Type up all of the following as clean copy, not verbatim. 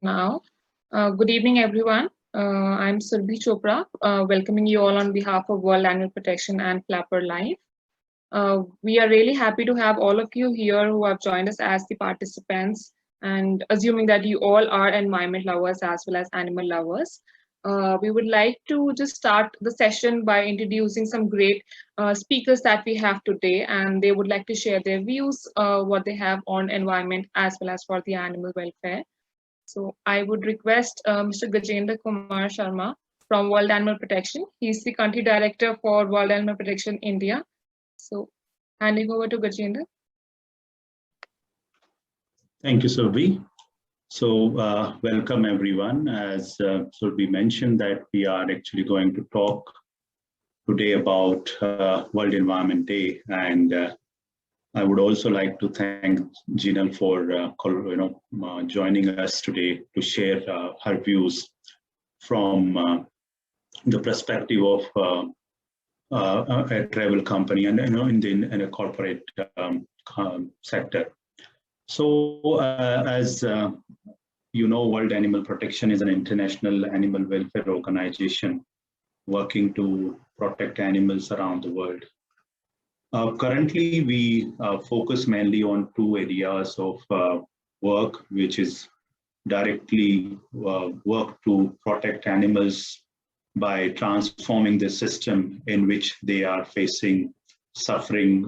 Now. Good evening, everyone. I'm Surbhi Chopra, welcoming you all on behalf of World Animal Protection and Flapper Life. We are really happy to have all of you here who have joined us as the participants, and assuming that you all are environment lovers as well as animal lovers. We would like to just start the session by introducing some great speakers that we have today, and they would like to share their views, what they have on environment as well as for the animal welfare. So I would request Mr. Gajendra Kumar Sharma from World Animal Protection. He's the country director for World Animal Protection India. So handing over to Gajendra. Thank you, Surbi. So welcome everyone. As Surbi mentioned, that we are actually going to talk today about World Environment Day, and I would also like to thank Jinal for joining us today to share her views from the perspective of a travel company and in a corporate sector. So as World Animal Protection is an international animal welfare organization working to protect animals around the world. Currently, we focus mainly on two areas of work, which is directly work to protect animals by transforming the system in which they are facing suffering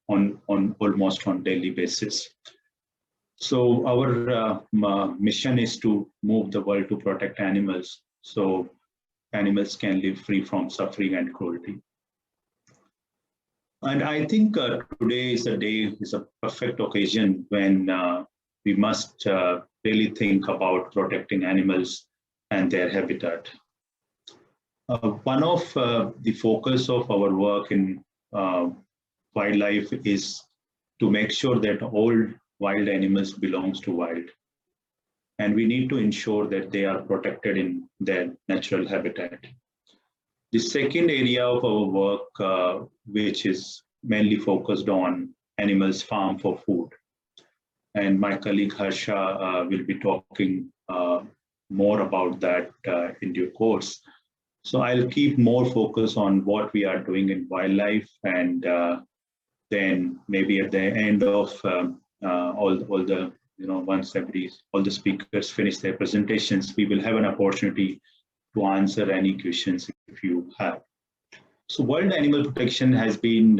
on almost on daily basis. So our mission is to move the world to protect animals so animals can live free from suffering and cruelty. And I think today is a perfect occasion when we must really think about protecting animals and their habitat. One of the focus of our work in wildlife is to make sure that all wild animals belongs to wild. And we need to ensure that they are protected in their natural habitat. The second area of our work, which is mainly focused on animals farm for food. And my colleague Harsha will be talking more about that in due course. So I'll keep more focus on what we are doing in wildlife, and then maybe at the end of all the once all the speakers finish their presentations, we will have an opportunity to answer any questions if you have. So World Animal Protection has been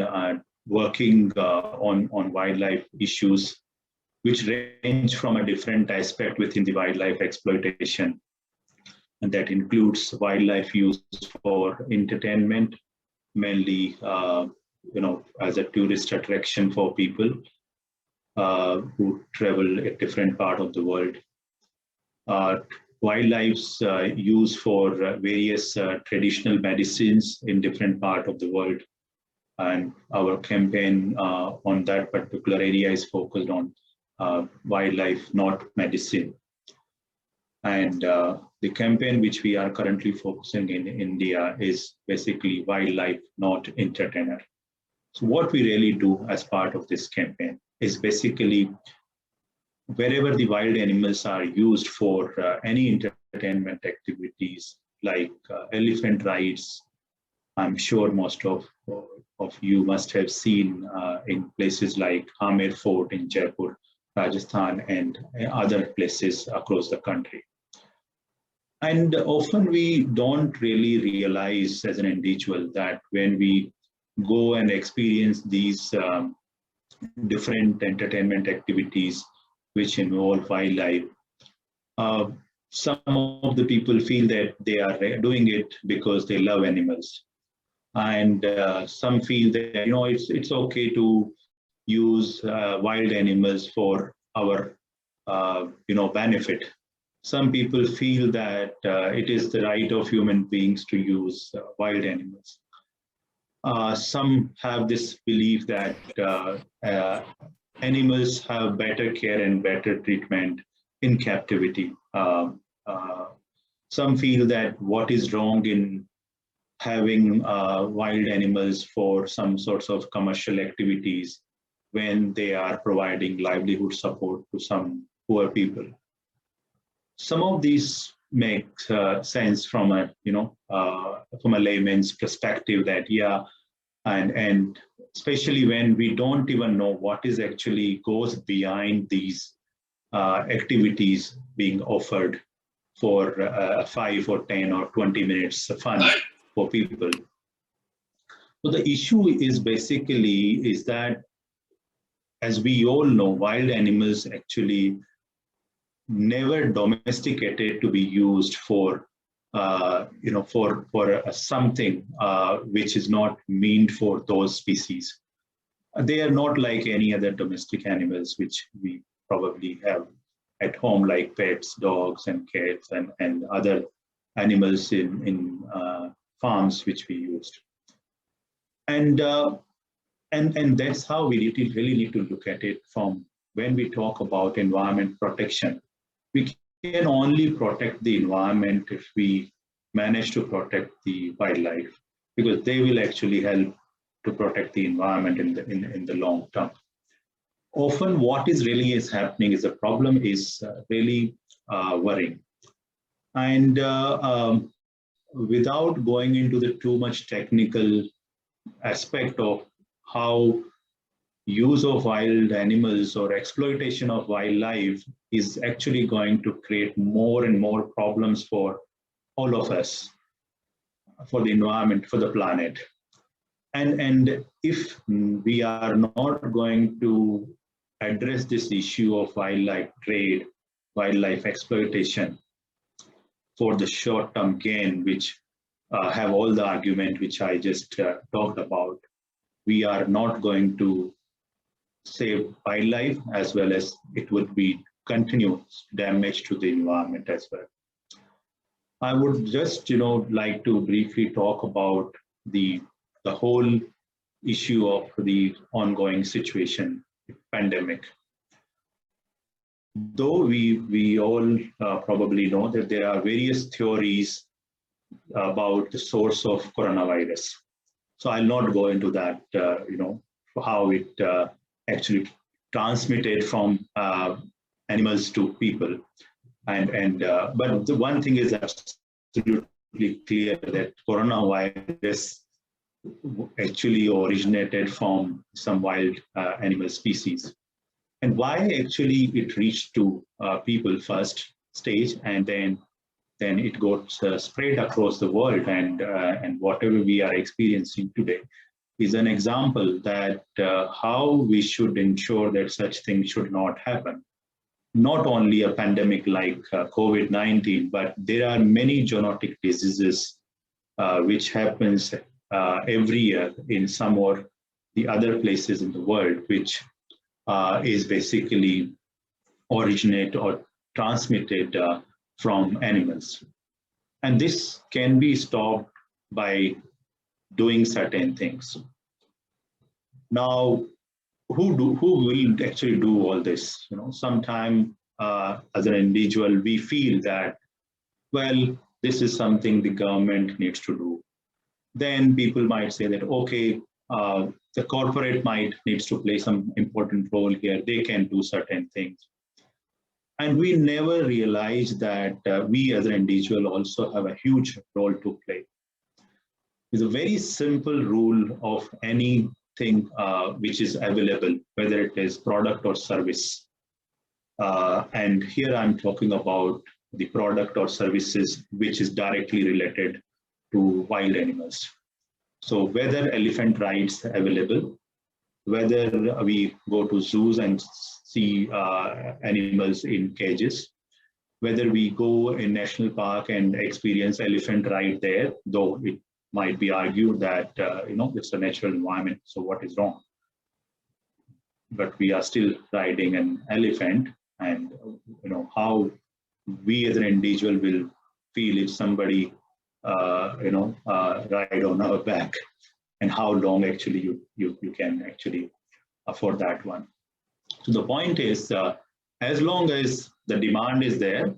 working on wildlife issues which range from a different aspect within the wildlife exploitation. And that includes wildlife use for entertainment, mainly as a tourist attraction for people who travel a different part of the world. Wildlife's use for various traditional medicines in different part of the world. And our campaign on that particular area is focused on wildlife, not medicine. And the campaign which we are currently focusing in India is basically wildlife, not entertainer. So what we really do as part of this campaign is basically wherever the wild animals are used for any entertainment activities like elephant rides. I'm sure most of you must have seen in places like Amer Fort in Jaipur, Rajasthan, and other places across the country. And often we don't really realize as an individual that when we go and experience these different entertainment activities which involve wildlife, some of the people feel that they are doing it because they love animals. And some feel that it's okay to use wild animals for our benefit. Some people feel that it is the right of human beings to use wild animals. Some have this belief that animals have better care and better treatment in captivity. Some feel that what is wrong in having wild animals for some sorts of commercial activities when they are providing livelihood support to some poor people. Some of these make sense from a from a layman's perspective, that yeah, and especially when we don't even know what is actually goes behind these activities being offered for 5 or 10 or 20 minutes of fun for people. So the issue is basically is that, as we all know, wild animals actually never domesticated to be used for something which is not meant for those species. They are not like any other domestic animals which we probably have at home, like pets, dogs and cats and other animals in farms which we used. And that's how we really need to look at it. From when we talk about environment protection, we can only protect the environment if we manage to protect the wildlife, because they will actually help to protect the environment in the long term. Often what is really is happening is the problem is really worrying. And without going into the too much technical aspect of how use of wild animals or exploitation of wildlife is actually going to create more and more problems for all of us, for the environment, for the planet. And if we are not going to address this issue of wildlife trade, wildlife exploitation for the short-term gain, which have all the argument which I just talked about, we are not going to save wildlife, as well as it would be continuous damage to the environment as well. I would just like to briefly talk about the whole issue of the ongoing situation, pandemic. Though we all probably know that there are various theories about the source of coronavirus. So I'll not go into that, how it actually transmitted from animals to people. But the one thing is absolutely clear, that coronavirus actually originated from some wild animal species. And why actually it reached to people first stage, and then it got spread across the world, and whatever we are experiencing today is an example that how we should ensure that such things should not happen. Not only a pandemic like COVID-19, but there are many zoonotic diseases which happens every year in some or the other places in the world, which is basically originate or transmitted from animals. And this can be stopped by doing certain things. Now, who will actually do all this? Sometime as an individual, we feel that, well, this is something the government needs to do. Then people might say that, okay, the corporate might needs to play some important role here. They can do certain things. And we never realize that we as an individual also have a huge role to play. It's a very simple rule of anything which is available, whether it is product or service. And here I'm talking about the product or services which is directly related to wild animals. So whether elephant rides available, whether we go to zoos and see animals in cages, whether we go in national park and experience elephant ride there, though it might be argued that it's a natural environment, so what is wrong? But we are still riding an elephant, and how we as an individual will feel if somebody ride on our back, and how long actually you can actually afford that one. So the point is, as long as the demand is there,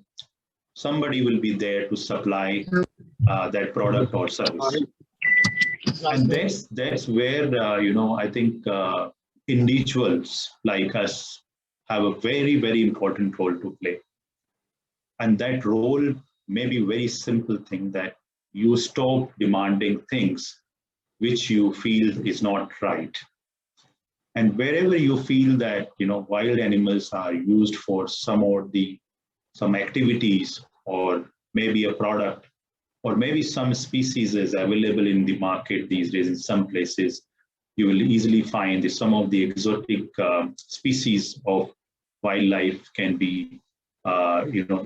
somebody will be there to supply that product or service. And that's where I think individuals like us have a very, very important role to play. And that role may be a very simple thing, that you stop demanding things which you feel is not right. And wherever you feel that wild animals are used for some activities, or maybe a product, or maybe some species is available in the market these days. In some places, you will easily find that some of the exotic species of wildlife can be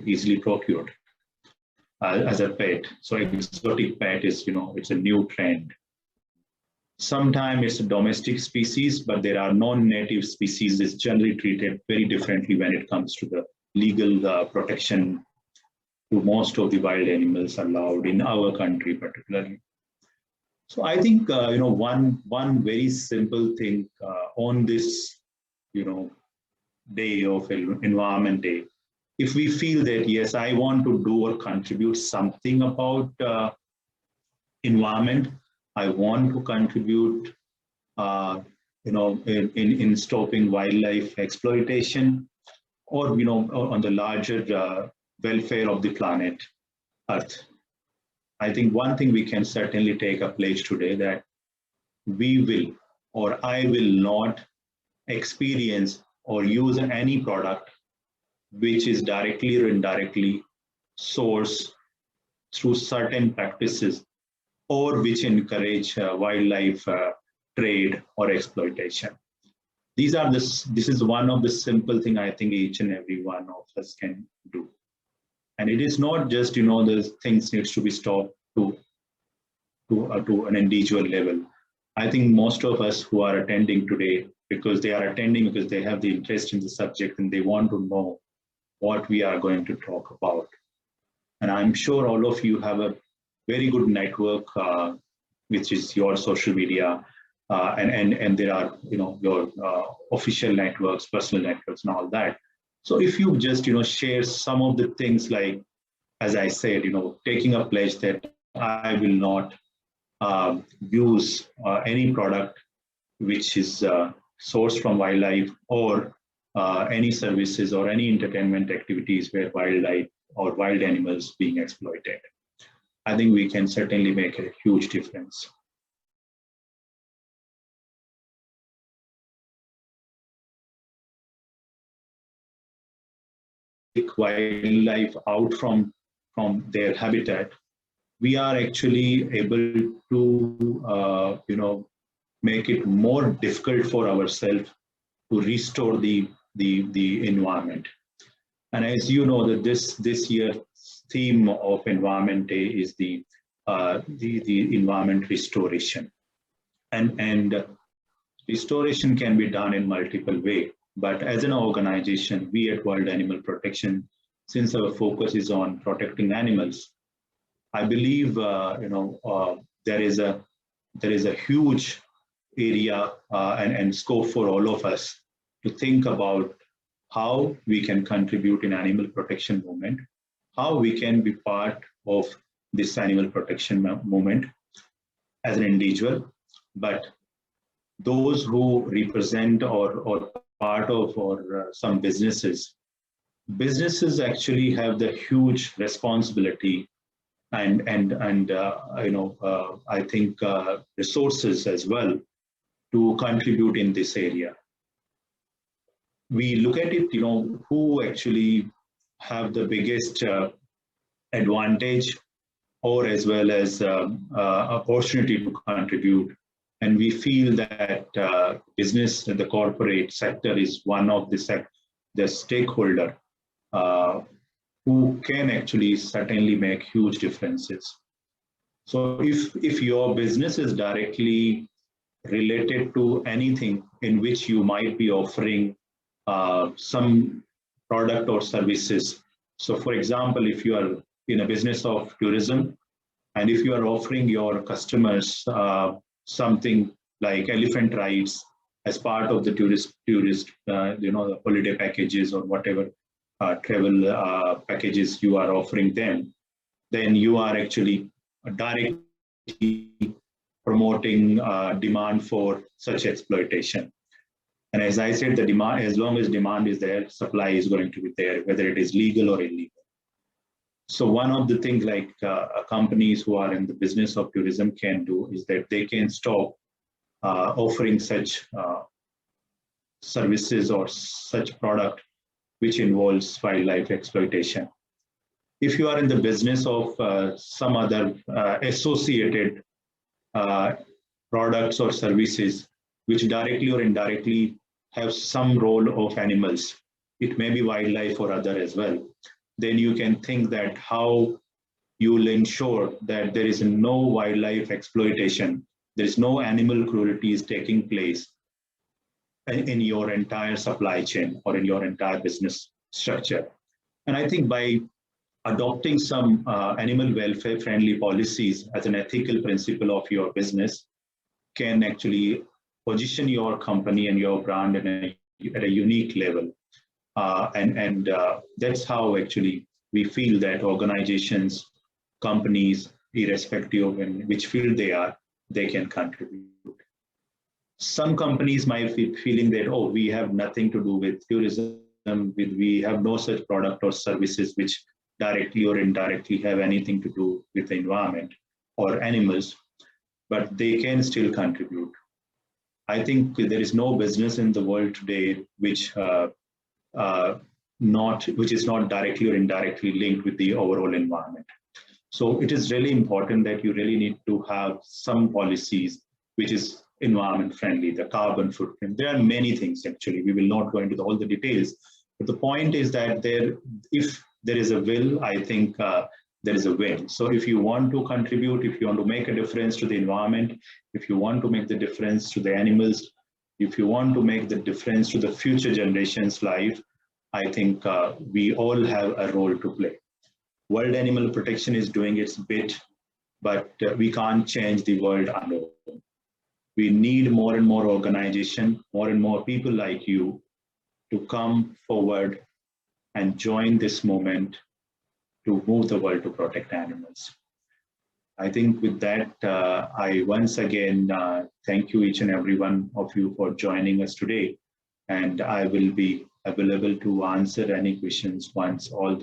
easily procured as a pet. So exotic pet is it's a new trend. Sometimes it's a domestic species, but there are non-native species is generally treated very differently when it comes to the legal protection to most of the wild animals allowed in our country particularly. So I think one very simple thing on this day of Environment Day, if we feel that yes, I want to do or contribute something about environment, I want to contribute in stopping wildlife exploitation, or on the larger welfare of the planet Earth. I think one thing we can certainly take a pledge today, that we will, or I will not experience or use any product which is directly or indirectly sourced through certain practices, or which encourage wildlife trade or exploitation. This is one of the simple thing I think each and every one of us can do. And it is not just the things needs to be stopped to an individual level. I think most of us who are attending today, because they are attending because they have the interest in the subject and they want to know what we are going to talk about. And I'm sure all of you have a very good network, which is your social media, and there are your official networks, personal networks, and all that. So if you just share some of the things, like as I said, taking a pledge that I will not use any product which is sourced from wildlife, or any services or any entertainment activities where wildlife or wild animals being exploited. I think we can certainly make a huge difference. Take wildlife out from their habitat, we are actually able to make it more difficult for ourselves to restore the environment. And as you know, that this year's theme of Environment Day is the environment restoration, and restoration can be done in multiple ways. But as an organization, we at World Animal Protection, since our focus is on protecting animals, I believe there is a huge area and scope for all of us to think about how we can contribute in animal protection movement, how we can be part of this animal protection movement as an individual, but those who represent or part of or some businesses actually have the huge responsibility and I think resources as well to contribute in this area. We look at it, who actually have the biggest advantage, or as well as opportunity to contribute. And we feel that business and the corporate sector is one of the stakeholder who can actually certainly make huge differences. So if your business is directly related to anything in which you might be offering some product or services. So for example, if you are in a business of tourism, and if you are offering your customers something like elephant rides as part of the tourist the holiday packages or whatever travel packages you are offering them, then you are actually directly promoting demand for such exploitation. And as I said, the demand, as long as demand is there, supply is going to be there, whether it is legal or illegal. So one of the things like companies who are in the business of tourism can do is that they can stop offering such services or such product which involves wildlife exploitation. If you are in the business of some other associated products or services which directly or indirectly have some role of animals, it may be wildlife or other as well, then you can think that how you will ensure that there is no wildlife exploitation, there is no animal cruelty is taking place in your entire supply chain or in your entire business structure. And I think by adopting some animal welfare friendly policies as an ethical principle of your business can actually position your company and your brand at a unique level. And that's how actually we feel that organizations, companies, irrespective of in which field they are, they can contribute. Some companies might be feeling that, oh, we have nothing to do with tourism, we have no such product or services which directly or indirectly have anything to do with the environment or animals, but they can still contribute. I think there is no business in the world today which is not directly or indirectly linked with the overall environment. So it is really important that you really need to have some policies which is environment friendly, the carbon footprint. There are many things actually. We will not go into all the details, but the point is that if there is a will, I think there is a win. So if you want to contribute, if you want to make a difference to the environment, if you want to make the difference to the animals, if you want to make the difference to the future generations' life, I think we all have a role to play. World Animal Protection is doing its bit, but we can't change the world alone. We need more and more organization, more and more people like you to come forward and join this movement to move the world to protect animals. I think with that, I once again thank you each and every one of you for joining us today. And I will be available to answer any questions once all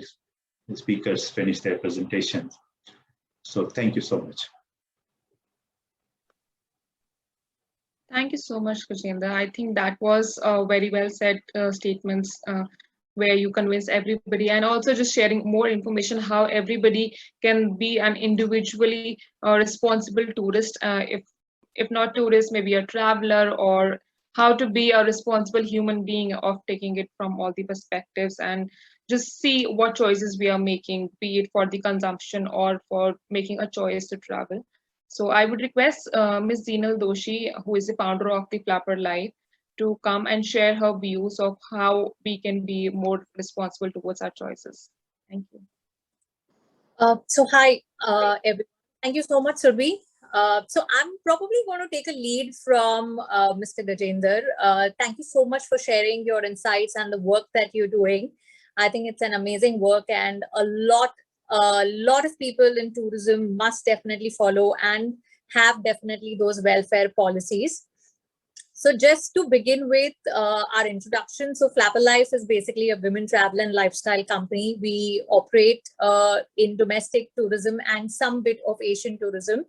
the speakers finish their presentations. So thank you so much. Thank you so much, Gajendra. I think that was very well said statements where you convince everybody, and also just sharing more information how everybody can be an individually responsible tourist, if not tourist, maybe a traveler, or how to be a responsible human being of taking it from all the perspectives and just see what choices we are making, be it for the consumption or for making a choice to travel. So I would request Ms. Zeenal Doshi, who is the founder of the Flapper Life, to come and share her views of how we can be more responsible towards our choices. Thank you. So hi, everyone. Thank you so much, Surbhi. So I'm probably going to take a lead from Mr. Gajendra. Thank you so much for sharing your insights and the work that you're doing. I think it's an amazing work, and a lot of people in tourism must definitely follow and have definitely those welfare policies. So just to begin with our introduction, so Flapper Life is basically a women travel and lifestyle company. We operate in domestic tourism and some bit of Asian tourism.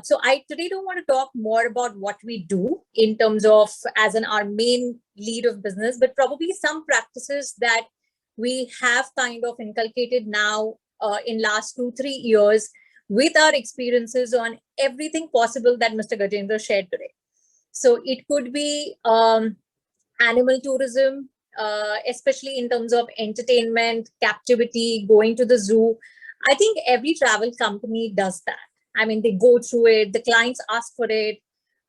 So I today don't want to talk more about what we do in terms of as our main lead of business, but probably some practices that we have kind of inculcated now in last 2-3 years with our experiences on everything possible that Mr. Gajendra shared today. So it could be animal tourism, especially in terms of entertainment, captivity, going to the zoo. I think every travel company does that. I mean, they go through it, the clients ask for it.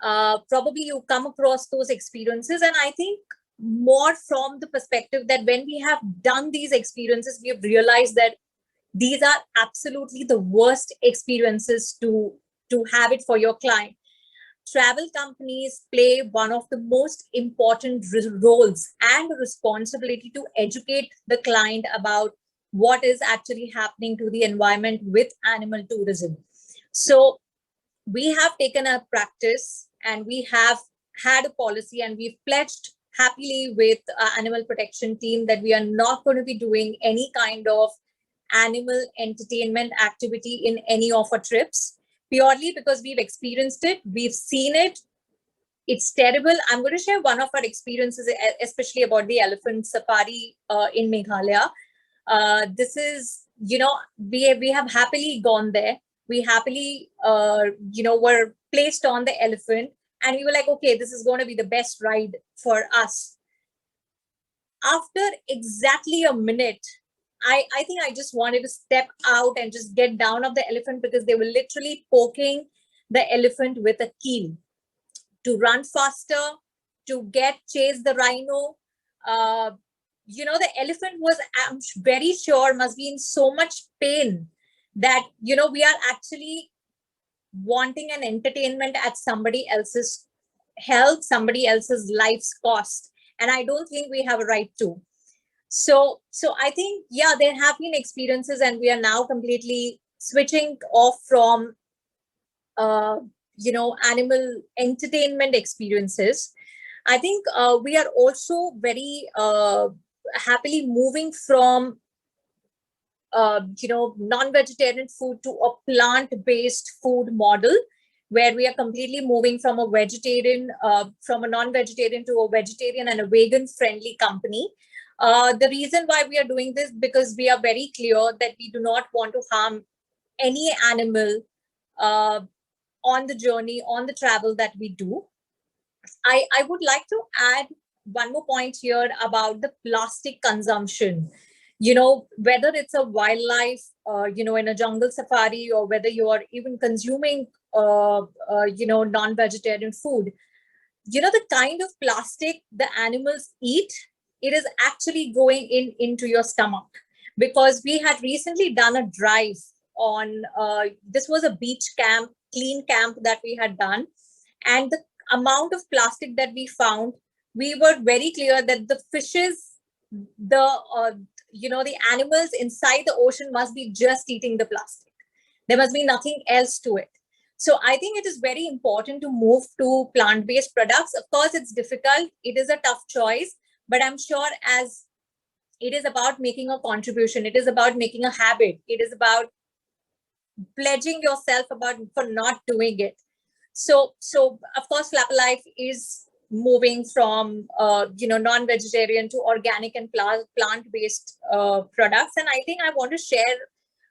Probably you come across those experiences. And I think more from the perspective that when we have done these experiences, we have realized that these are absolutely the worst experiences to have it for your client. Travel companies play one of the most important roles and responsibility to educate the client about what is actually happening to the environment with animal tourism. So we have taken a practice and we have had a policy, and we've pledged happily with animal protection team that we are not going to be doing any kind of animal entertainment activity in any of our trips, purely because we've experienced it, we've seen it. It's terrible. I'm going to share one of our experiences, especially about the elephant safari in Meghalaya. This is, we have happily gone there. We happily, were placed on the elephant, and we were like, okay, this is going to be the best ride for us. After exactly a minute, I think I just wanted to step out and just get down off the elephant, because they were literally poking the elephant with a keel to run faster, to chase the rhino. The elephant was, I'm very sure, must be in so much pain that, we are actually wanting an entertainment at somebody else's health, somebody else's life's cost. And I don't think we have a right to. So I think, yeah, there have been experiences, and we are now completely switching off from, animal entertainment experiences. I think we are also very happily moving from, non-vegetarian food to a plant-based food model, where we are completely moving from a non-vegetarian to a vegetarian and a vegan-friendly company. The reason why we are doing this, because we are very clear that we do not want to harm any animal on the journey, on the travel that we do. I would like to add one more point here about the plastic consumption. Whether it's a wildlife, in a jungle safari, or whether you are even consuming, non-vegetarian food, the kind of plastic the animals eat, it is actually going into your stomach. Because we had recently done a drive on, this was a beach camp, clean camp that we had done. And the amount of plastic that we found, we were very clear that the fishes, the animals inside the ocean must be just eating the plastic. There must be nothing else to it. So I think it is very important to move to plant-based products. Of course, it's difficult. It is a tough choice, but I'm sure as it is about making a contribution, it is about making a habit, it is about pledging yourself for not doing it. So of course, Flapper Life is moving from non-vegetarian to organic and plant-based products. And I think I want to share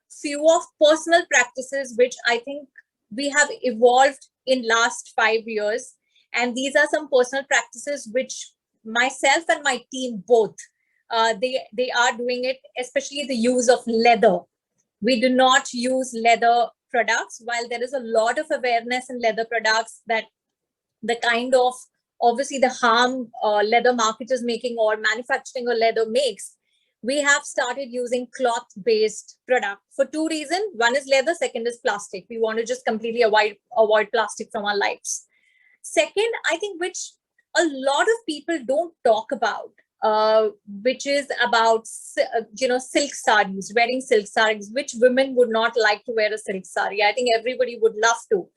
few of personal practices which I think we have evolved in last 5 years. And these are some personal practices which myself and my team both, they are doing it, especially the use of leather. We do not use leather products. While there is a lot of awareness in leather products, that the kind of, obviously, the harm leather market is making, or manufacturing of leather makes, we have started using cloth-based product for 2 reasons. One is leather, second is plastic. We want to just completely avoid plastic from our lives. Second, I think, which a lot of people don't talk about, which is about, silk saris, wearing silk saris. Which women would not like to wear a silk sari? I think everybody would love to.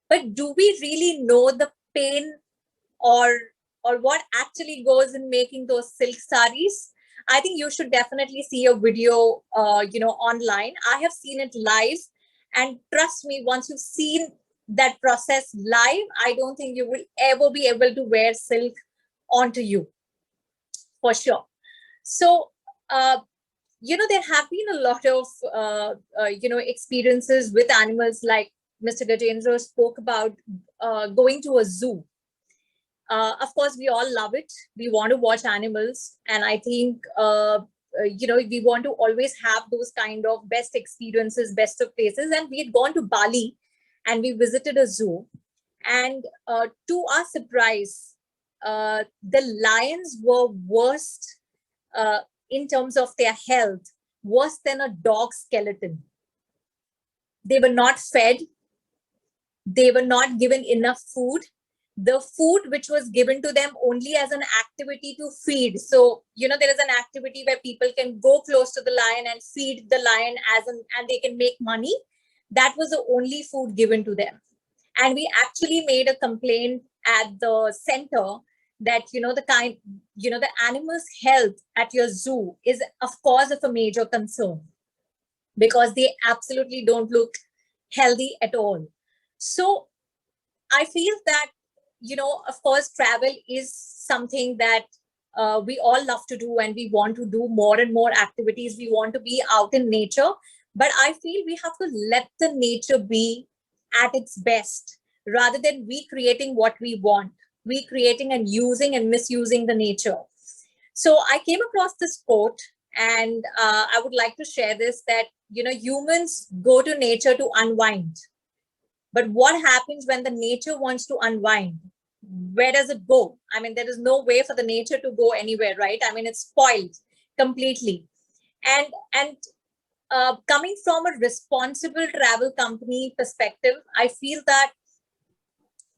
But do we really know the pain or what actually goes in making those silk saris? I think you should definitely see a video, online. I have seen it live, and trust me, once you've seen that process live, I don't think you will ever be able to wear silk onto you, for sure. So, there have been a lot of, experiences with animals, like Mr. Gajendra spoke about, going to a zoo. Of course, we all love it. We want to watch animals. And I think, we want to always have those kind of best experiences, best of places. And we had gone to Bali and we visited a zoo. And to our surprise, the lions were worst in terms of their health, worse than a dog skeleton. They were not fed. They were not given enough food. The food which was given to them only as an activity to feed. So, there is an activity where people can go close to the lion and feed the lion and they can make money. That was the only food given to them. And we actually made a complaint at the center that, the animal's health at your zoo is, of course, of a major concern. because they absolutely don't look healthy at all. So I feel that, of course, travel is something that we all love to do, and we want to do more and more activities. We want to be out in nature, but I feel we have to let the nature be at its best rather than we creating what we want, we creating and using and misusing the nature. So I came across this quote, and I would like to share this, that, humans go to nature to unwind. But what happens when the nature wants to unwind? Where does it go? I mean, there is no way for the nature to go anywhere, right? I mean, it's spoiled completely. And coming from a responsible travel company perspective, I feel that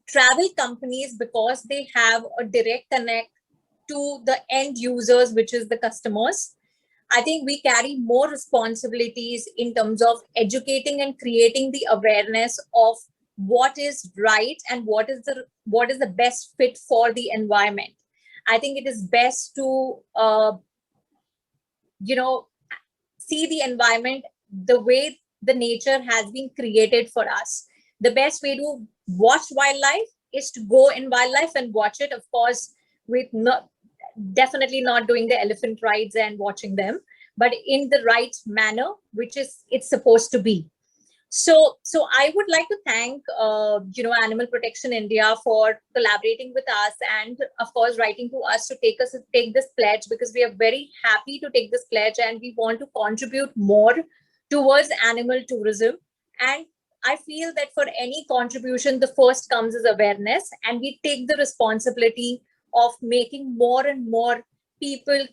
travel companies, because they have a direct connect to the end users, which is the customers, I think we carry more responsibilities in terms of educating and creating the awareness of what is right and what is the best fit for the environment. I think it is best to see the environment the way the nature has been created for us. The best way to watch wildlife is to go in wildlife and watch it, of course, with definitely not doing the elephant rides and watching them, but in the right manner, which is it's supposed to be. So I would like to thank Animal Protection India for collaborating with us, and of course writing to us to take this pledge, because we are very happy to take this pledge and we want to contribute more towards animal tourism. And I feel that for any contribution, the first comes as awareness, and we take the responsibility of making more and more people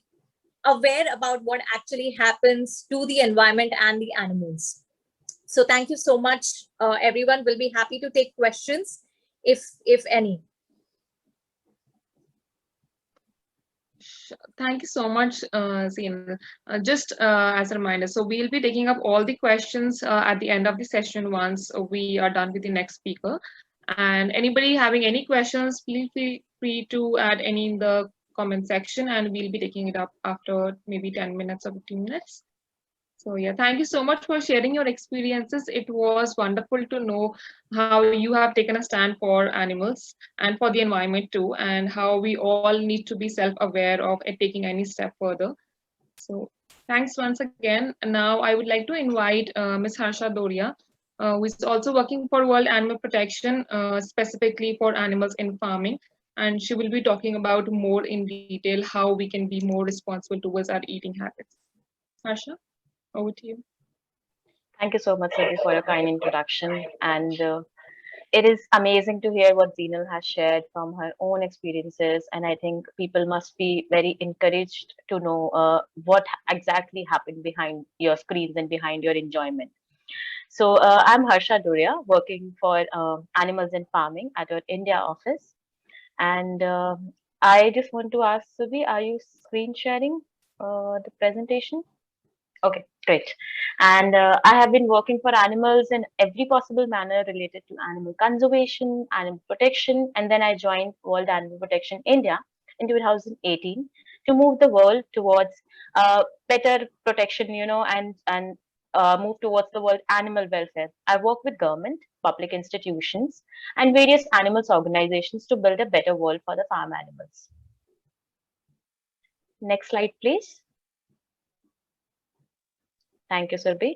aware about what actually happens to the environment and the animals. So thank you so much, everyone. Will be happy to take questions if any. Thank you so much, Zeenal. Just as a reminder, so we'll be taking up all the questions at the end of the session once we are done with the next speaker. And anybody having any questions, feel free to add any in the comment section, and we'll be taking it up after maybe 10 minutes or 15 minutes. So yeah, thank you so much for sharing your experiences. It was wonderful to know how you have taken a stand for animals and for the environment too, and how we all need to be self-aware of taking any step further. So thanks once again. And now I would like to invite Ms. Harsha Doria, who is also working for World Animal Protection, specifically for animals in farming. And she will be talking about more in detail how we can be more responsible towards our eating habits. Harsha? Over to you. Thank you so much, Sylvie, for your kind introduction. And it is amazing to hear what Zeenal has shared from her own experiences. And I think people must be very encouraged to know what exactly happened behind your screens and behind your enjoyment. So I'm Harsha Doria, working for Animals in Farming at our India office. And I just want to ask, Sylvie, are you screen sharing the presentation? Okay, great. And I have been working for animals in every possible manner related to animal conservation, animal protection, and then I joined World Animal Protection India in 2018 to move the world towards better protection, and move towards the world animal welfare. I work with government, public institutions, and various animals organizations to build a better world for the farm animals. Next slide, please. Thank you, Surbhi.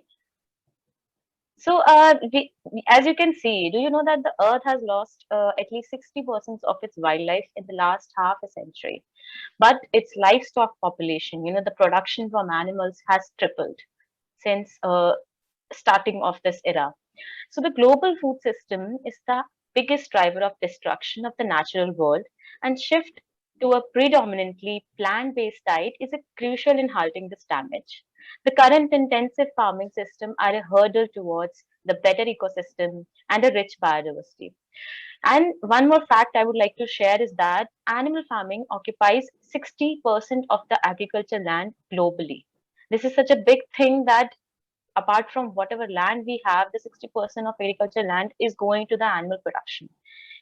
So, as you can see, do you know that the Earth has lost at least 60% of its wildlife in the last half a century? But its livestock population, the production from animals has tripled since starting of this era. So, the global food system is the biggest driver of destruction of the natural world, and shift to a predominantly plant-based diet is crucial in halting this damage. The current intensive farming system are a hurdle towards the better ecosystem and a rich biodiversity. And one more fact I would like to share is that animal farming occupies 60% of the agriculture land globally. This is such a big thing that apart from whatever land we have, the 60% of agriculture land is going to the animal production.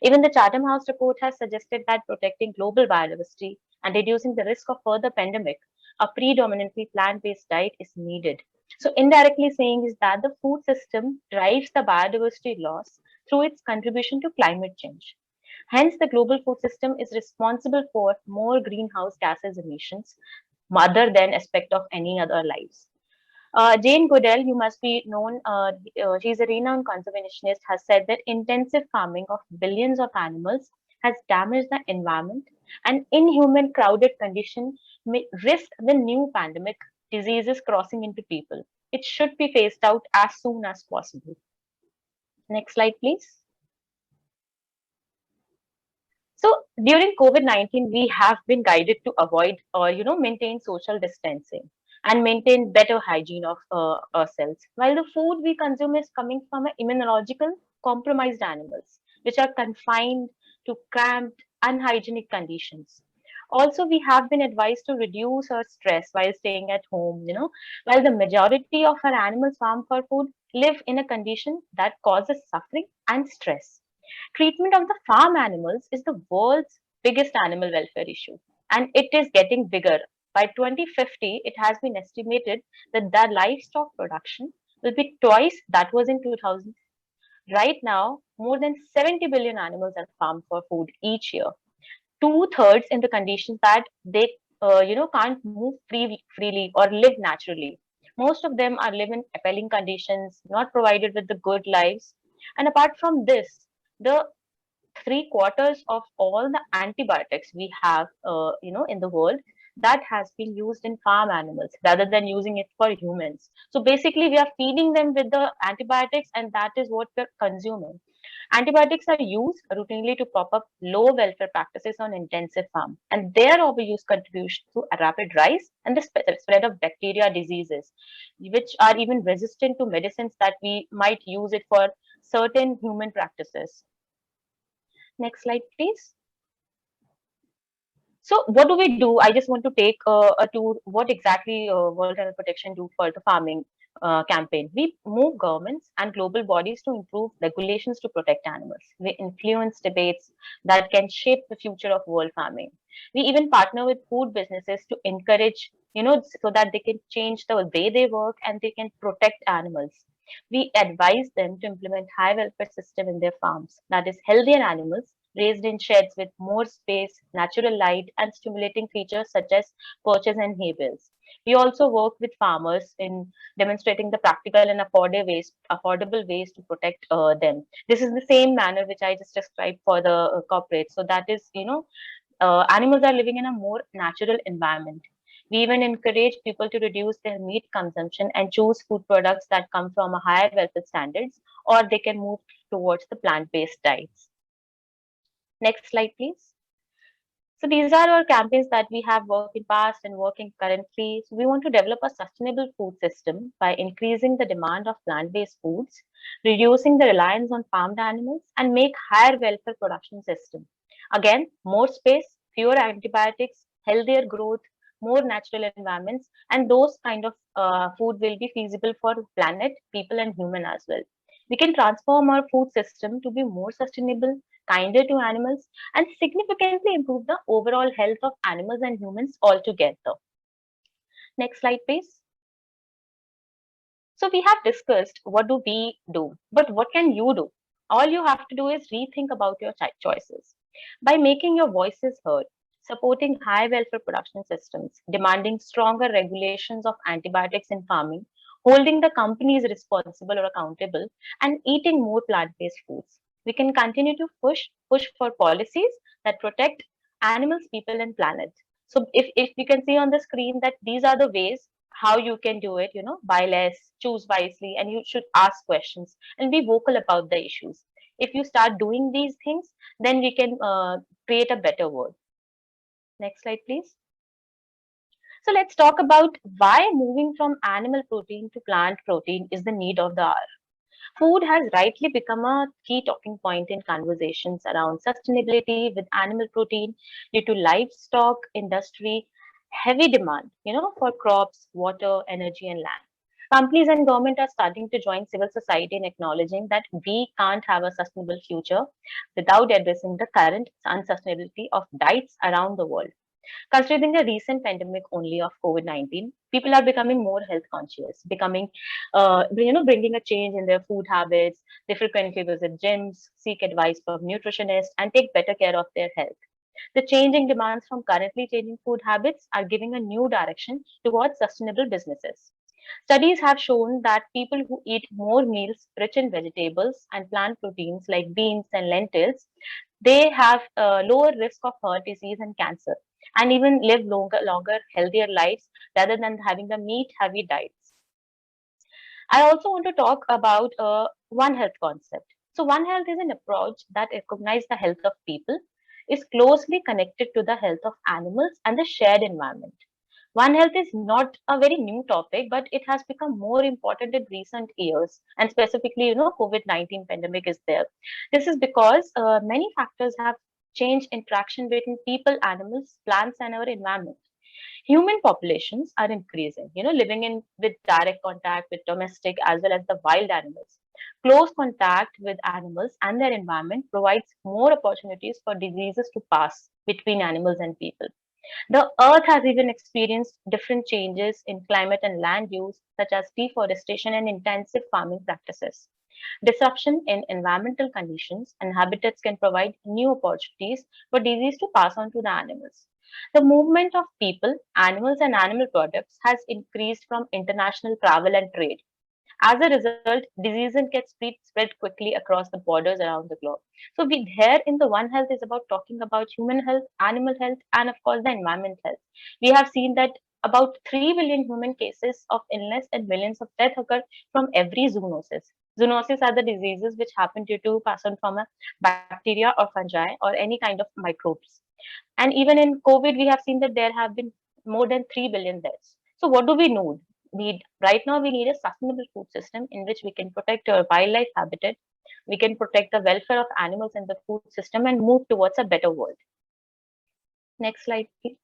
Even the Chatham House report has suggested that protecting global biodiversity and reducing the risk of further pandemic, a predominantly plant-based diet is needed. So indirectly saying is that the food system drives the biodiversity loss through its contribution to climate change. Hence, the global food system is responsible for more greenhouse gases emissions other than aspect of any other lives. Jane Goodall, you must be known, she's a renowned conservationist, has said that intensive farming of billions of animals has damaged the environment and inhuman crowded condition may risk the new pandemic diseases crossing into people. It should be phased out as soon as possible. Next slide, please. So during COVID-19, we have been guided to avoid or maintain social distancing and maintain better hygiene of ourselves. While the food we consume is coming from immunological compromised animals, which are confined to cramped, unhygienic conditions. Also, we have been advised to reduce our stress while staying at home, while the majority of our animals farmed for food live in a condition that causes suffering and stress. Treatment of the farm animals is the world's biggest animal welfare issue, and it is getting bigger. By 2050, it has been estimated that the livestock production will be twice that was in 2000. Right now, more than 70 billion animals are farmed for food each year. Two-thirds in the conditions that they, can't move freely or live naturally. Most of them are live in appalling conditions, not provided with the good lives. And apart from this, the three-quarters of all the antibiotics we have in the world that has been used in farm animals rather than using it for humans. So basically we are feeding them with the antibiotics and that is what we're consuming. Antibiotics are used routinely to prop up low welfare practices on intensive farm, and their overuse contributes to a rapid rise and the spread of bacteria diseases which are even resistant to medicines that we might use it for certain human practices. Next slide, please. So what do we do? I just want to take a tour. What exactly World Animal Protection do for the farming campaign? We move governments and global bodies to improve regulations to protect animals. We influence debates that can shape the future of world farming. We even partner with food businesses to encourage, so that they can change the way they work and they can protect animals. We advise them to implement high welfare system in their farms, that is healthier animals raised in sheds with more space, natural light, and stimulating features such as perches and hay bales. We also work with farmers in demonstrating the practical and affordable ways to protect them. This is the same manner which I just described for the corporate. So that is, animals are living in a more natural environment. We even encourage people to reduce their meat consumption and choose food products that come from a higher welfare standards, or they can move towards the plant-based diets. Next slide, please. So these are our campaigns that we have worked in past and working currently. So we want to develop a sustainable food system by increasing the demand of plant-based foods, reducing the reliance on farmed animals, and make higher welfare production system. Again, more space, fewer antibiotics, healthier growth, more natural environments, and those kind of food will be feasible for planet, people, and human as well. We can transform our food system to be more sustainable, kinder to animals, and significantly improve the overall health of animals and humans altogether. Next slide, please. So we have discussed what do we do, but what can you do? All you have to do is rethink about your choices. By making your voices heard, supporting high welfare production systems, demanding stronger regulations of antibiotics in farming, holding the companies responsible or accountable, and eating more plant-based foods, we can continue to push for policies that protect animals, people, and planet. So if we can see on the screen that these are the ways how you can do it, buy less, choose wisely, and you should ask questions and be vocal about the issues. If you start doing these things, then we can create a better world. Next slide, please. So let's talk about why moving from animal protein to plant protein is the need of the hour. Food has rightly become a key talking point in conversations around sustainability with animal protein due to livestock industry heavy demand, for crops, water, energy, and land. Companies and government are starting to join civil society in acknowledging that we can't have a sustainable future without addressing the current unsustainability of diets around the world. Considering the recent pandemic only of COVID-19, people are becoming more health conscious, bringing a change in their food habits. They frequently visit gyms, seek advice from nutritionists, and take better care of their health. The changing demands from currently changing food habits are giving a new direction towards sustainable businesses. Studies have shown that people who eat more meals rich in vegetables and plant proteins like beans and lentils, they have a lower risk of heart disease and cancer, and even live longer, healthier lives rather than having the meat-heavy diets. I also want to talk about One Health concept. So, One Health is an approach that recognizes the health of people, is closely connected to the health of animals and the shared environment. One Health is not a very new topic, but it has become more important in recent years. And specifically, COVID-19 pandemic is there. This is because many factors have changed interaction between people, animals, plants, and our environment. Human populations are increasing, living in with direct contact with domestic as well as the wild animals. Close contact with animals and their environment provides more opportunities for diseases to pass between animals and people. The earth has even experienced different changes in climate and land use, such as deforestation and intensive farming practices. Disruption in environmental conditions and habitats can provide new opportunities for disease to pass on to the animals. The movement of people, animals, and animal products has increased from international travel and trade. As a result, diseases get spread quickly across the borders around the globe. So we here in the One Health is about talking about human health, animal health, and of course the environment health. We have seen that about 3 billion human cases of illness and millions of deaths occur from every zoonosis. Zoonosis are the diseases which happen due to pass on from a bacteria or fungi or any kind of microbes. And even in COVID, we have seen that there have been more than 3 billion deaths. So what do we need? Right now, we need a sustainable food system in which we can protect our wildlife habitat, we can protect the welfare of animals in the food system and move towards a better world. Next slide, please.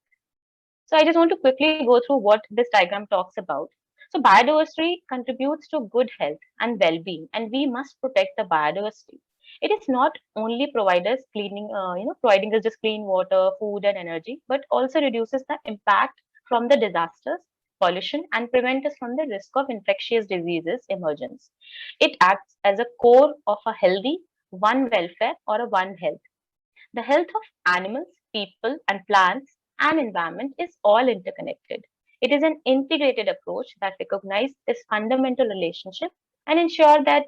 So I just want to quickly go through what this diagram talks about. So biodiversity contributes to good health and well-being, and we must protect the biodiversity. It is not only providing us just clean water, food, and energy, but also reduces the impact from the disasters, pollution, and prevent us from the risk of infectious diseases emergence. It acts as a core of a healthy one welfare or a one health. The health of animals, people, and plants and environment is all interconnected. It is an integrated approach that recognizes this fundamental relationship and ensure that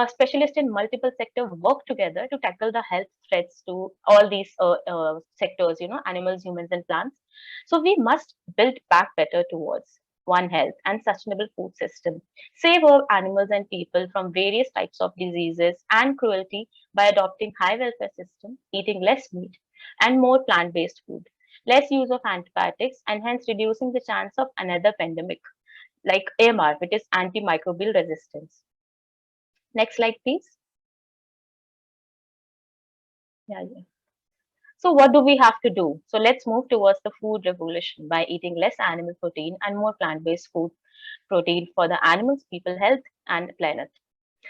specialists in multiple sectors work together to tackle the health threats to all these sectors, animals, humans, and plants. So we must build back better towards one health and sustainable food system, save our animals and people from various types of diseases and cruelty by adopting high welfare system, eating less meat and more plant-based food, less use of antibiotics, and hence reducing the chance of another pandemic like AMR, which is antimicrobial resistance. Next slide, please. Yeah. So what do we have to do? So let's move towards the food revolution by eating less animal protein and more plant-based food protein for the animals, people health, and planet.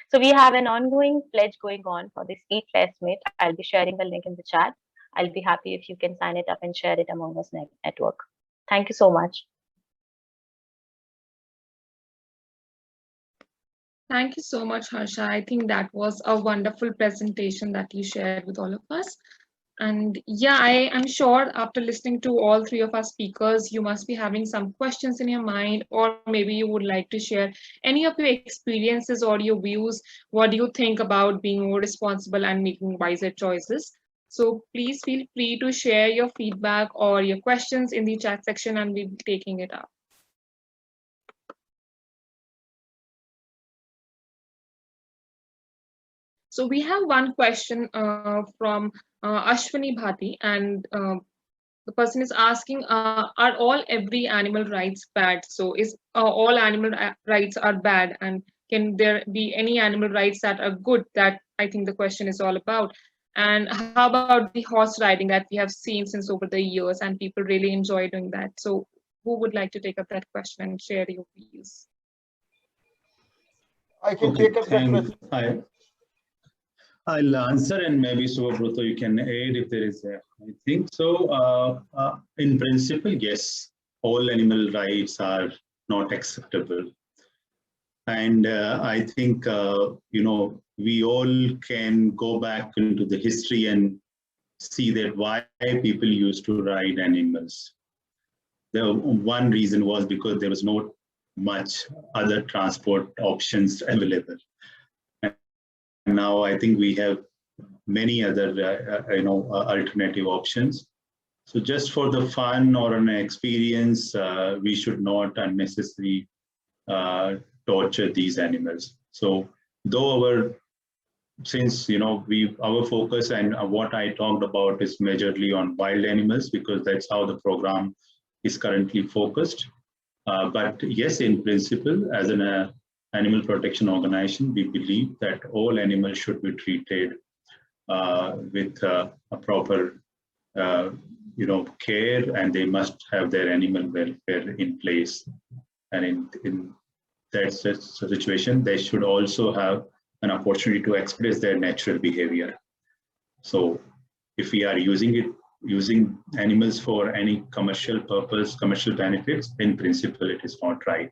So we have an ongoing pledge going on for this Eat Less Meat. I'll be sharing the link in the chat. I'll be happy if you can sign it up and share it among us network. Thank you so much. Thank you so much, Harsha. I think that was a wonderful presentation that you shared with all of us. And yeah, I am sure after listening to all three of our speakers, you must be having some questions in your mind, or maybe you would like to share any of your experiences or your views. What do you think about being more responsible and making wiser choices? So please feel free to share your feedback or your questions in the chat section, and we'll be taking it up. So we have one question from Ashwini Bhati, and the person is asking, are every animal rights bad? So is all animal rights are bad, and can there be any animal rights that are good? That I think the question is all about. And how about the horse riding that we have seen since over the years, and people really enjoy doing that? So who would like to take up that question and share your views? I can take up that question. I'll answer, and maybe Subhabrata, you can add if there is a, I think so. In principle, yes, all animal rights are not acceptable. And I think, we all can go back into the history and see that why people used to ride animals. The one reason was because there was not much other transport options available. And now I think we have many other, alternative options. So just for the fun or an experience, we should not unnecessarily torture these animals. So though since our focus and what I talked about is majorly on wild animals, because that's how the program is currently focused. But yes, in principle, as an animal protection organization, we believe that all animals should be treated with a proper care, and they must have their animal welfare in place. And in that situation, they should also have an opportunity to express their natural behavior. So if we are using animals for any commercial purpose, commercial benefits, in principle, it is not right.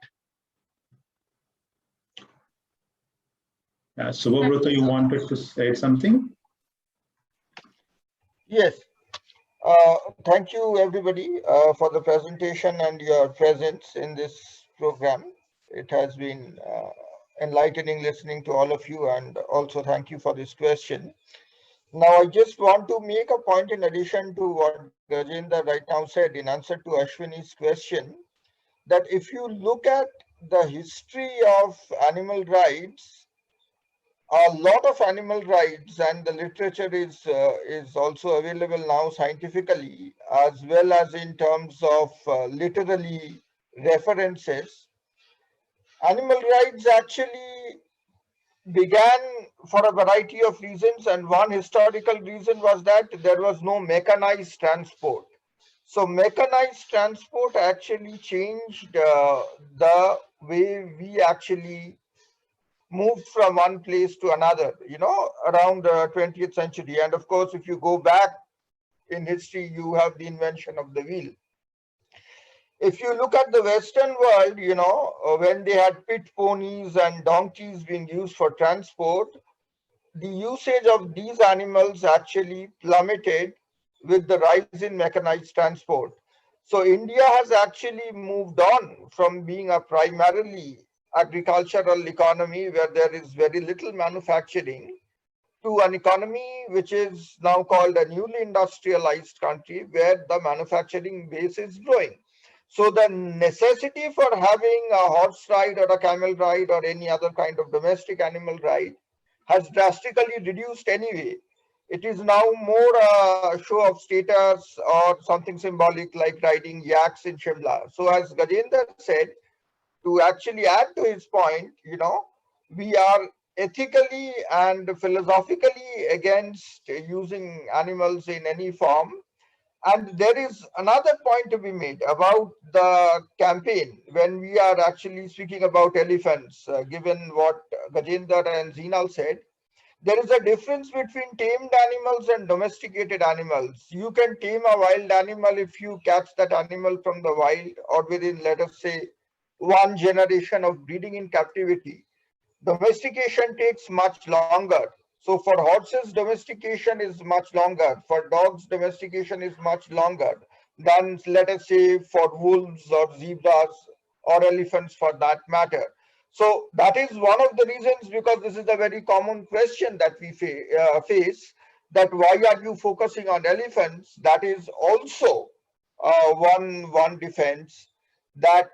Subhabrata, you wanted to say something? Yes. Thank you, everybody, for the presentation and your presence in this program. It has been enlightening listening to all of you, and also thank you for this question. Now, I just want to make a point in addition to what Gajendra right now said in answer to Ashwini's question, that if you look at the history of animal rights, a lot of animal rights, and the literature is also available now scientifically, as well as in terms of literary references. Animal rights actually began for a variety of reasons, and one historical reason was that there was no mechanized transport. So mechanized transport actually changed the way we actually moved from one place to another, around the 20th century. And of course, if you go back in history, you have the invention of the wheel. If you look at the Western world, when they had pit ponies and donkeys being used for transport, the usage of these animals actually plummeted with the rise in mechanized transport. So India has actually moved on from being a primarily agricultural economy where there is very little manufacturing to an economy which is now called a newly industrialized country where the manufacturing base is growing. So the necessity for having a horse ride or a camel ride or any other kind of domestic animal ride has drastically reduced anyway. It is now more a show of status or something symbolic like riding yaks in Shimla. So as Gajendra said, to actually add to his point, we are ethically and philosophically against using animals in any form. And there is another point to be made about the campaign when we are actually speaking about elephants, given what Gajendra and Zinal said. There is a difference between tamed animals and domesticated animals. You can tame a wild animal if you catch that animal from the wild or within, let us say, one generation of breeding in captivity. Domestication takes much longer. So for horses, domestication is much longer. For dogs, domestication is much longer than, let us say, for wolves or zebras or elephants for that matter. So that is one of the reasons, because this is a very common question that we face, that why are you focusing on elephants? That is also one defense, that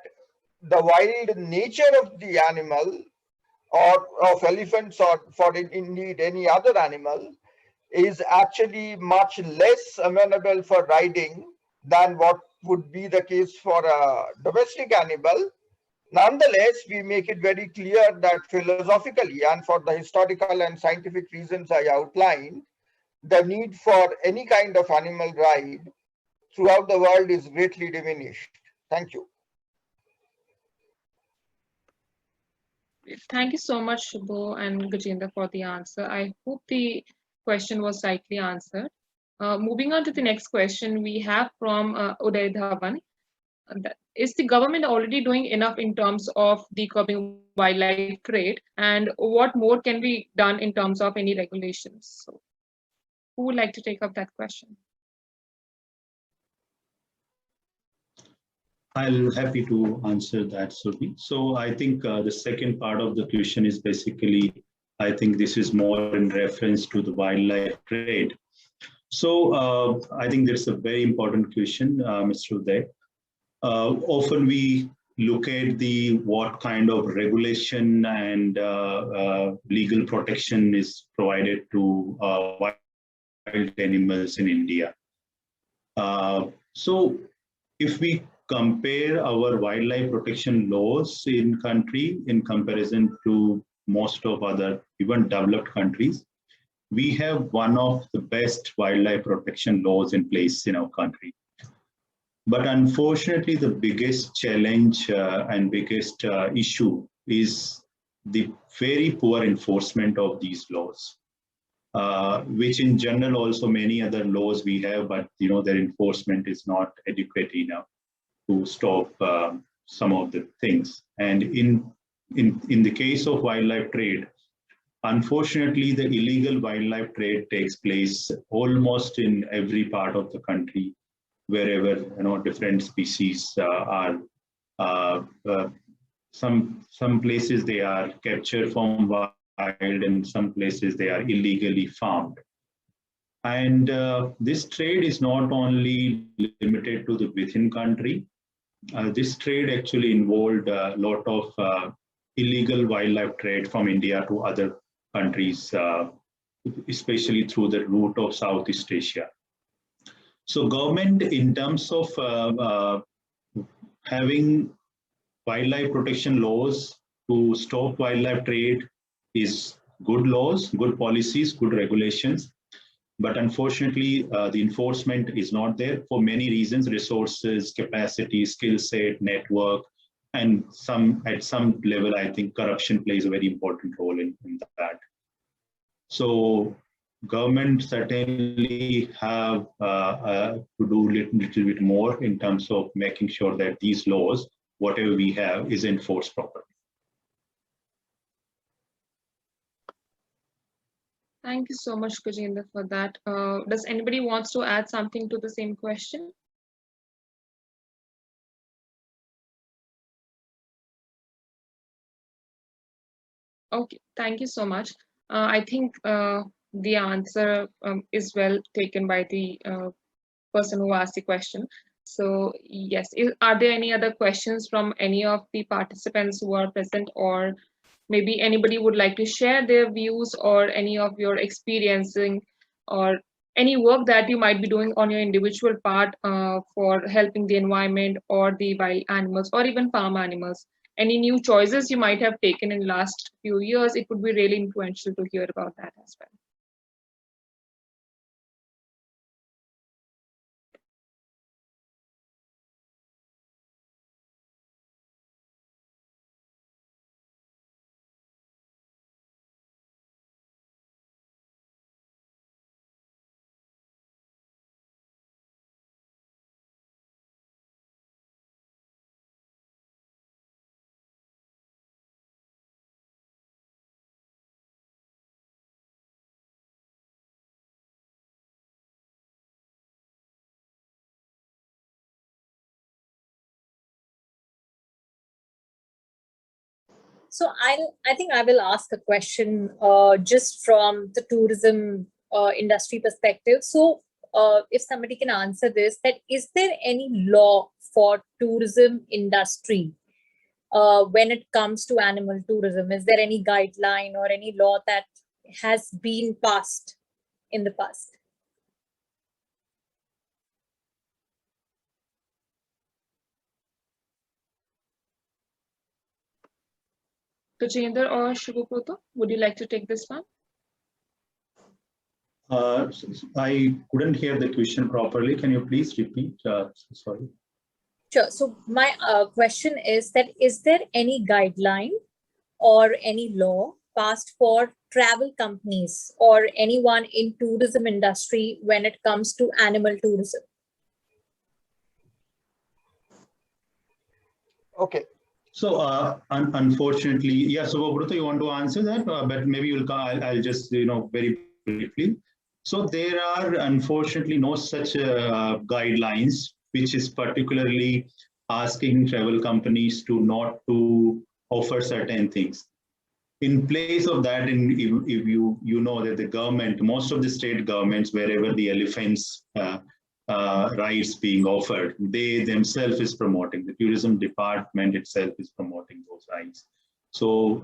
the wild nature of the animal or of elephants or for indeed any other animal is actually much less amenable for riding than what would be the case for a domestic animal. Nonetheless, we make it very clear that philosophically and for the historical and scientific reasons I outlined, the need for any kind of animal ride throughout the world is greatly diminished. Thank you. Thank you so much, Shubho and Gajendra, for the answer. I hope the question was rightly answered. Moving on to the next question we have from Uday Dhawan. Is the government already doing enough in terms of the curbing wildlife trade? And what more can be done in terms of any regulations? So, who would like to take up that question? I'll happy to answer that, Surbhi. So I think the second part of the question is basically, I think this is more in reference to the wildlife trade. So I think that's a very important question, Mr. Uday. Often we look at the what kind of regulation and legal protection is provided to wild animals in India. So if we compare our wildlife protection laws in country in comparison to most of other even developed countries, we have one of the best wildlife protection laws in place in our country. But unfortunately, the biggest challenge and biggest issue is the very poor enforcement of these laws, which in general also many other laws we have, but their enforcement is not adequate enough to stop some of the things. And in the case of wildlife trade, unfortunately, the illegal wildlife trade takes place almost in every part of the country, wherever different species are. Some places they are captured from wild, and some places they are illegally farmed. And this trade is not only limited to the within country. This trade actually involved a lot of illegal wildlife trade from India to other countries, especially through the route of Southeast Asia. So government, in terms of having wildlife protection laws to stop wildlife trade, is good laws, good policies, good regulations. But unfortunately, the enforcement is not there for many reasons: resources, capacity, skill set, network, and at some level, I think corruption plays a very important role in that. So government certainly have to do little bit more in terms of making sure that these laws, whatever we have, is enforced properly. Thank you so much, Gajendra, for that. Does anybody wants to add something to the same question? Okay, thank you so much. I think the answer is well taken by the person who asked the question. So yes, are there any other questions from any of the participants who are present, or maybe anybody would like to share their views or any of your experiencing or any work that you might be doing on your individual part for helping the environment or the wild animals or even farm animals? Any new choices you might have taken in the last few years? It would be really influential to hear about that as well. So I think I will ask a question just from the tourism industry perspective. So if somebody can answer this, that is there any law for tourism industry when it comes to animal tourism? Is there any guideline or any law that has been passed in the past? Gajendra or Shubhapruta, would you like to take this one? I couldn't hear the question properly. Can you please repeat? Sorry. Sure. So my question is that is there any guideline or any law passed for travel companies or anyone in tourism industry when it comes to animal tourism? Okay. So unfortunately, yeah. So Brutha, you want to answer that, but maybe I'll just very briefly. So there are unfortunately no such guidelines, which is particularly asking travel companies to not to offer certain things. In place of that, if you know that the government, most of the state governments, wherever the elephants rides being offered, they themselves is promoting. The tourism department itself is promoting those rides. So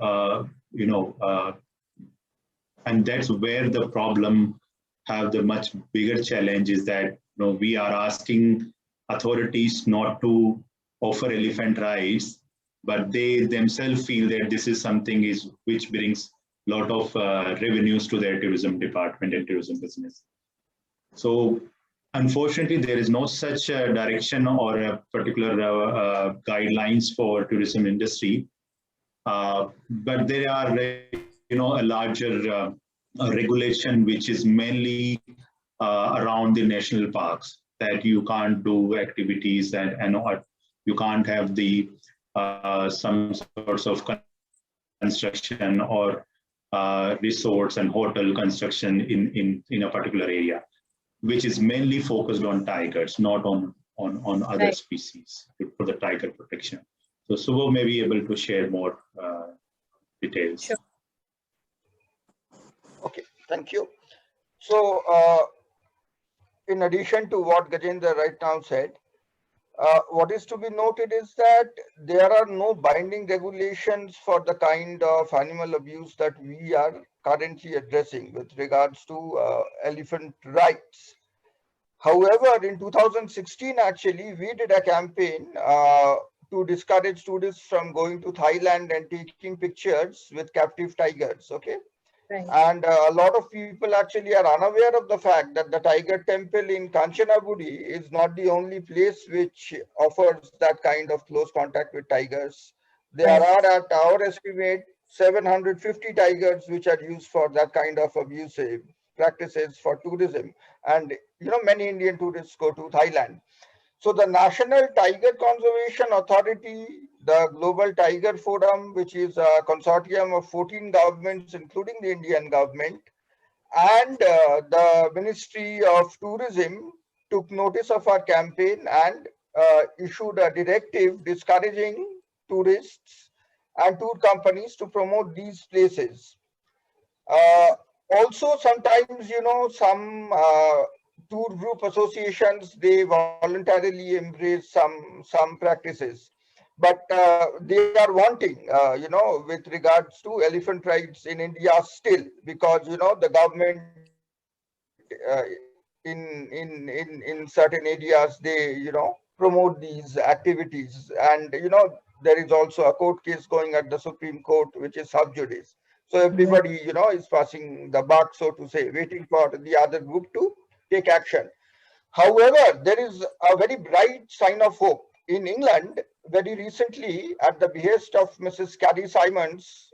and that's where the problem have the much bigger challenge is that we are asking authorities not to offer elephant rides, but they themselves feel that this is something which brings a lot of revenues to their tourism department and tourism business. So unfortunately, there is no such direction or a particular guidelines for tourism industry, but there are a larger regulation which is mainly around the national parks, that you can't do activities and you can't have the some sorts of construction or resorts and hotel construction in a particular area, which is mainly focused on tigers, not on other Right. species for the tiger protection. So Subho may be able to share more details. Sure. Okay, thank you. So, in addition to what Gajendra right now said, what is to be noted is that there are no binding regulations for the kind of animal abuse that we are currently addressing with regards to elephant rights. However, in 2016, actually, we did a campaign to discourage tourists from going to Thailand and taking pictures with captive tigers, okay? Right. And a lot of people actually are unaware of the fact that the Tiger Temple in Kanchanaburi is not the only place which offers that kind of close contact with tigers. There Right. are, at our estimate, 750 tigers which are used for that kind of abusive practices for tourism. And many Indian tourists go to Thailand. So the National Tiger Conservation Authority, the Global Tiger Forum, which is a consortium of 14 governments, including the Indian government, and the Ministry of Tourism took notice of our campaign and issued a directive discouraging tourists and tour companies to promote these places. Also, sometimes, some tour group associations, they voluntarily embrace some practices, but they are wanting, with regards to elephant rights in India still, because, the government in certain areas, they, promote these activities. And, there is also a court case going at the Supreme Court, which is sub judice. So everybody, is passing the buck, so to say, waiting for the other group to take action. However, there is a very bright sign of hope. In England, very recently, at the behest of Mrs. Carrie Simons,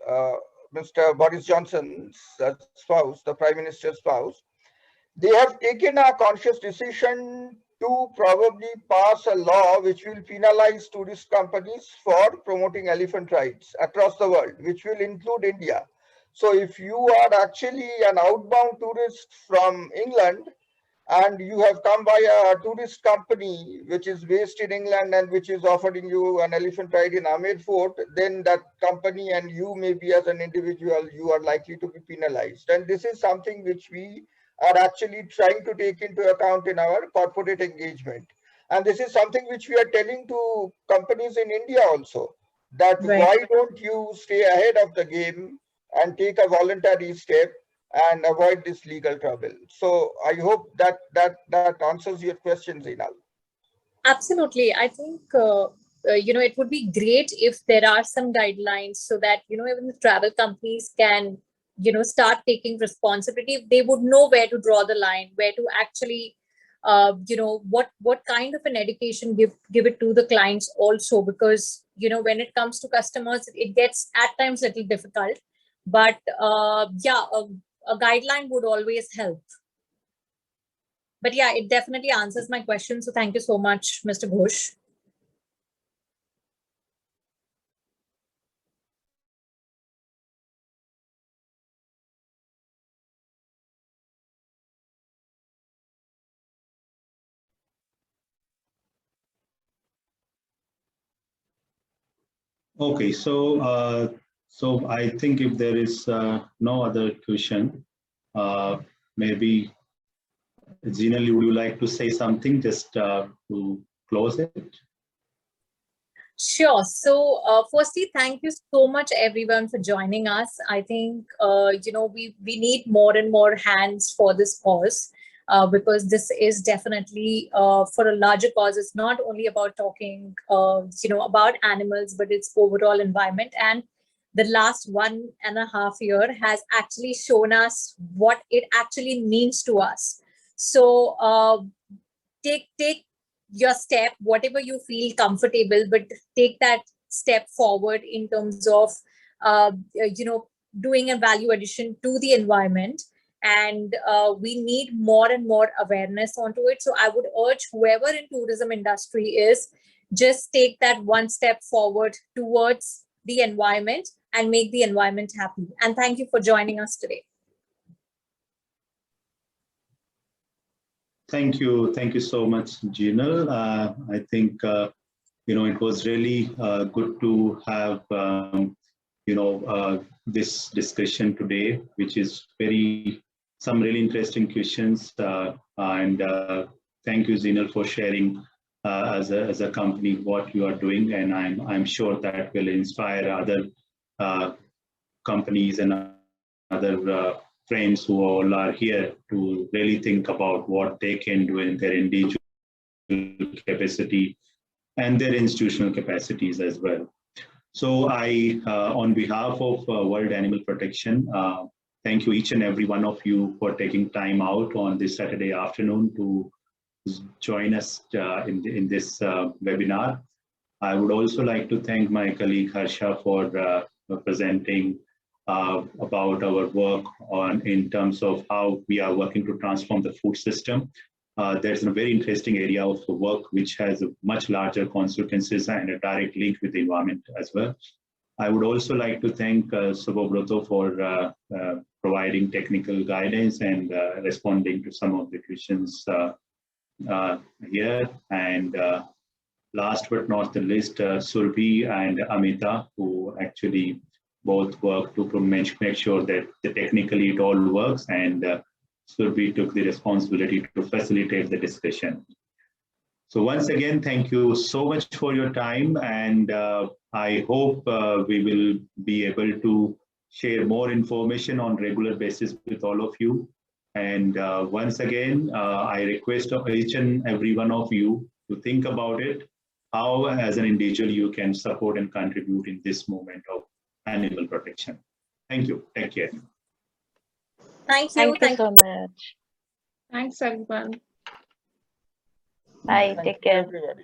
Mr. Boris Johnson's spouse, the Prime Minister's spouse, they have taken a conscious decision to probably pass a law which will penalize tourist companies for promoting elephant rights across the world, which will include India. So if you are actually an outbound tourist from England and you have come by a tourist company which is based in England and which is offering you an elephant ride in Amer Fort, then that company and you, maybe as an individual, you are likely to be penalized. And this is something which we are actually trying to take into account in our corporate engagement. And this is something which we are telling to companies in India also, that Right. why don't you stay ahead of the game and take a voluntary step and avoid this legal trouble. So I hope that answers your question, Zinal. Absolutely. I think, it would be great if there are some guidelines so that, even the travel companies can, start taking responsibility. They would know where to draw the line, where to actually what kind of an education give it to the clients also, because when it comes to customers, it gets at times a little difficult, but yeah, a guideline would always help. But yeah, it definitely answers my question, so thank you so much, Mr. Ghosh. Okay, so I think if there is no other question, maybe Zinal, would you like to say something just to close it? Sure. So, firstly, thank you so much, everyone, for joining us. I think we need more and more hands for this cause, because this is definitely for a larger cause. It's not only about talking, about animals, but it's overall environment. And the last 1.5 year has actually shown us what it actually means to us. So, take your step, whatever you feel comfortable, but take that step forward in terms of doing a value addition to the environment. And we need more and more awareness onto it. So I would urge whoever in tourism industry is, just take that one step forward towards the environment and make the environment happy. And thank you for joining us today. Thank you so much, Jinal. I think it was really good to have this discussion today, which is some really interesting questions. And thank you, Jinal, for sharing as a company what you are doing, and I'm sure that will inspire other companies and other friends who all are here to really think about what they can do in their individual capacity and their institutional capacities as well. So I, on behalf of World Animal Protection, thank you each and every one of you for taking time out on this Saturday afternoon to join us in this webinar. I would also like to thank my colleague Harsha for presenting about our work in terms of how we are working to transform the food system. There's a very interesting area of work which has much larger consequences and a direct link with the environment as well. I would also like to thank Subhobroto for providing technical guidance and responding to some of the questions here. And last but not the least, Surbhi and Amita, who actually both work to make sure that technically it all works, and Surbhi took the responsibility to facilitate the discussion. So once again, thank you so much for your time, and I hope we will be able to share more information on regular basis with all of you. And once again, I request of each and every one of you to think about it, how as an individual you can support and contribute in this moment of animal protection. Thank you. Take care. Thank you. Thank you so much. Thanks, everyone. Bye. Take care. Everybody.